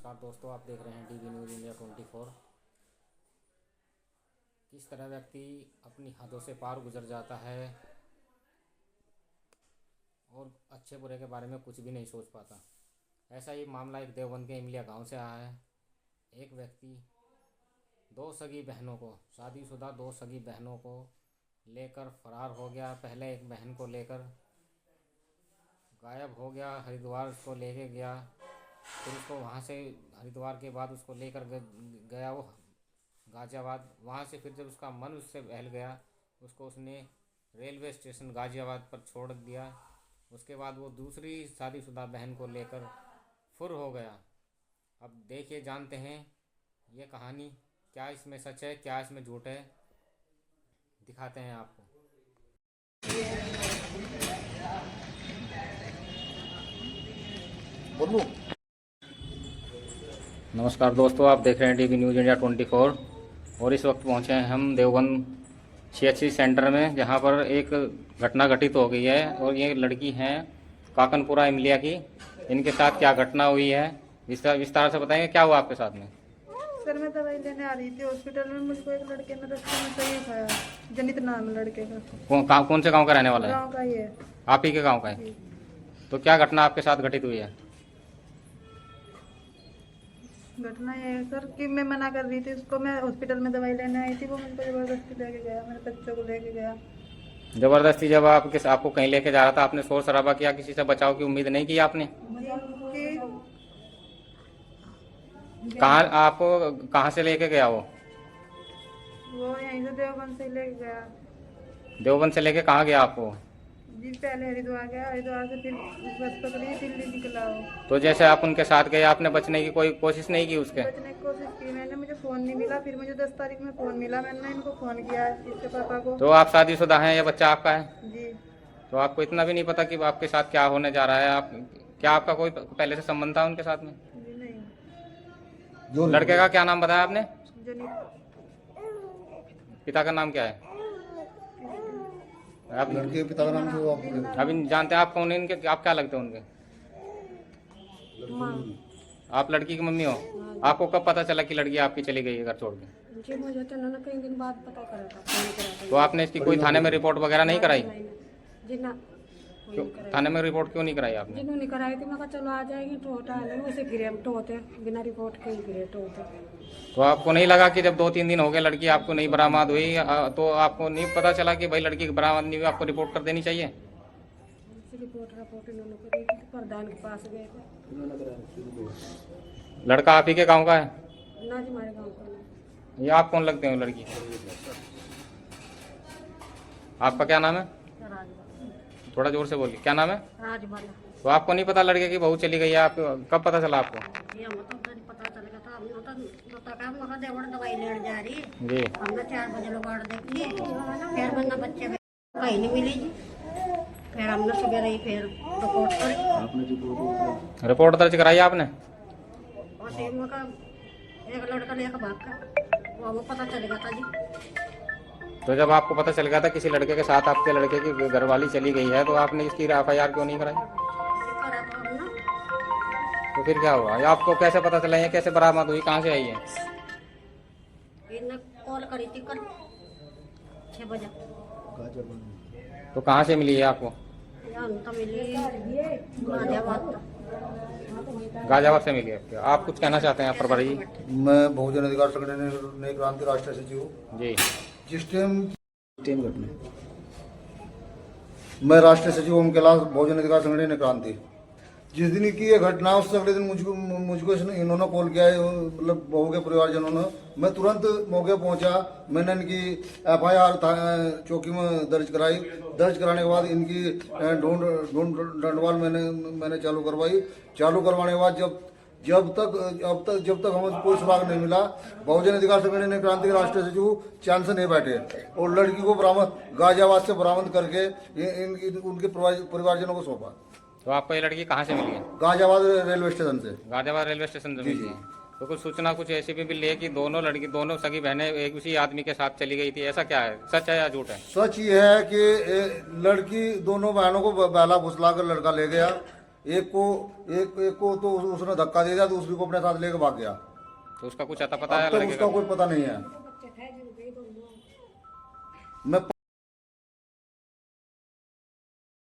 नमस्कार दोस्तों, आप देख रहे हैं डीवी न्यूज़ इंडिया 24। किस तरह व्यक्ति अपनी हदों से पार गुजर जाता है और अच्छे बुरे के बारे में कुछ भी नहीं सोच पाता। ऐसा ही मामला एक देवबंद के इमलिया गांव से आया है। एक व्यक्ति शादीशुदा दो सगी बहनों को लेकर फरार हो गया। पहले एक बहन को लेकर गायब हो गया, हरिद्वार उसको लेके गया। फिर उसको वहाँ से हरिद्वार के बाद उसको लेकर गया वो गाज़ियाबाद। वहाँ से फिर जब उसका मन उससे बहल गया, उसको उसने रेलवे स्टेशन गाज़ियाबाद पर छोड़ दिया। उसके बाद वो दूसरी शादीशुदा बहन को लेकर फुर हो गया। अब देखिए, जानते हैं ये कहानी, क्या इसमें सच है क्या इसमें झूठ है, दिखाते हैं आपको। बोलूं? नमस्कार दोस्तों, आप देख रहे हैं टीवी न्यूज़ इंडिया 24 और इस वक्त पहुंचे हैं हम देवबंद CHC सेंटर में, जहां पर एक घटना घटित हो गई है। और ये लड़की हैं काकनपुरा इमलिया की। इनके साथ क्या घटना हुई है विस्तार से बताएंगे, क्या हुआ आपके साथ में? सर, मैं दवाई लेने आ रही थी हॉस्पिटल में। मुझको एक लड़के ने रास्ते में सही खाया। जनित नाम है लड़के का। कौन से गांव का रहने वाला है? गाँव का ही है। आप ही के गांव का है? तो क्या घटना आपके साथ घटित हुई है? घटना ये है सर कि मैं मना कर रही थी उसको। मैं हॉस्पिटल में दवाई लेने आई थी, वो मुझको जबरदस्ती लेके गया, मेरे बच्चों को लेके गया। जबरदस्ती? जब आपको कहीं लेके जा रहा था, आपने शोर शराबा किया, किसी से बचाव की उम्मीद नहीं की आपने? कहाँ से लेके गया वो यहीं से देवबंद से लेके गया। देवबंद से लेके कहाँ गया आपको? जी, पहले हरिद्वार गया, हरिद्वार से फिर बस पकड़ी, दिल्ली निकला वो। तो जैसे आप उनके साथ गए, आपने बचने की कोई कोशिश नहीं की उसके? बचने की कोशिश की मैंने, मुझे फ़ोन नहीं मिला। फिर मुझे 10 तारीख में फ़ोन मिला, मैंने इनको फ़ोन किया, इसके पापा को। तो आप शादीशुदा हैं, ये बच्चा आपका है? जी। तो आपको इतना भी नहीं पता कि आपके साथ क्या होने जा रहा है? क्या आपका कोई पहले से संबंध था उनके साथ में? जी नहीं। जो लड़के का क्या नाम बताया आपने? जनित। पिता का नाम क्या है? आप लड़के के पिता का नाम जो आप अभी जानते हैं आप कौन है इनके? आप क्या लगते हैं उनके? आप लड़की की मम्मी हो? आपको कब पता चला कि लड़की आपकी चली गई है घर छोड़ के? जी, मुझे तो उन्होंने कई दिन बाद पता करा था, फोन करा था। तो आपने इसकी कोई थाने में रिपोर्ट वगैरह नहीं कराई? जी ना। क्यों थाने में रिपोर्ट क्यों नहीं कराई आपने? जिन्होंने कराई थी, मैं कहा चलो आ जाएगी, टोटा है उसे फिर हम टोते बिना रिपोर्ट के ही फिर टोते। तो आपको नहीं लगा कि जब 2-3 दिन हो गए लड़की आपको नहीं बरामद हुई, तो आपको नहीं पता चला कि भाई लड़की की बरामद नहीं हुई, आपको रिपोर्ट कर देनी चाहिए? रिपोर्ट इन्होंने करी थी, प्रधान के पास गए थे। लड़का आप ही के गांव का है? ना जी, हमारे गाँव का नहीं। ये आप कौन लगते हो लड़की? आपका क्या नाम है? थोड़ा जोर से बोलिए, क्या नाम है? राजबाला। तो आपको नहीं पता लड़के की बहू चली गई है? आपको कब पता चला आपको? ये हम तो पता चल गया था। हमने तो काम वहाँ देवड़ दवाई लेने जा रही है जी। हमने 4 बजे लोग देखी, फिर बंदा बच्चे कहीं नहीं मिली जी। फिर हमने सुबह रही, फिर रिपोर्ट करी। रिपोर्ट दर्ज कराई आपने? और सेम का एक लड़का लेकर भाग का वो पता चल गया था जी। तो जब आपको पता चल गया था किसी लड़के के साथ आपके लड़के की घरवाली चली गई है, तो आपने इसकी FIR क्यों नहीं कराई? करा तो हमने। तो फिर क्या हुआ? ये आपको कैसे पता चला? ये कैसे बरामद हुई, कहाँ से आई है? इन्हें कॉल करी थी कल 6 बजे। तो कहाँ से मिली है आपको? यहाँ तो मिली गाजियाबाद। गाजियाबाद से मिली है। आप कुछ कहना चाहते हैं प्रभारी जी? मैं बहुजन अधिकार संगठन नई क्रांति राष्ट्रीय सचिव हूँ। जी। जिस टाइम घटना मैं राष्ट्रीय सचिव ओम कैलाश, बहुजन अधिकार संगठन नई क्रांति। जिस दिन की ये घटना, उससे अगले दिन मुझको इन्होंने कॉल किया है, मतलब बहू के परिवारजनों ने। मैं तुरंत मौके पहुंचा, मैंने इनकी FIR चौकी में दर्ज कराई। दर्ज कराने के बाद इनकी ढूंढ डंडवाल मैंने चालू करवाई। चालू करवाने के बाद जब तक हमें कोई सुराग नहीं मिला, बहुजन अधिकार संगठन नई क्रांति के राष्ट्रीय सचिव चैन से नहीं बैठे और लड़की को बरामद गाजियाबाद से बरामद करके उनके परिवारजनों को सौंपा। तो आपको ये लड़की कहाँ से मिली है? गाजियाबाद रेलवे स्टेशन से। गाजियाबाद रेलवे स्टेशन से मिली है। तो कुछ सूचना कुछ ऐसी भी मिली है कि दोनों सगी बहनें एक उसी आदमी के साथ चली गई थी, ऐसा क्या है? सच है या झूठ है? सच ये है कि लड़की दोनों बहनों को बहला फुसला कर लड़का ले गया। एक को तो उसने धक्का दे दिया, दूसरी को अपने साथ लेकर भाग गया। तो उसका कुछ अता पता है अब तक लड़के उसका का? कोई पता नहीं है। मैं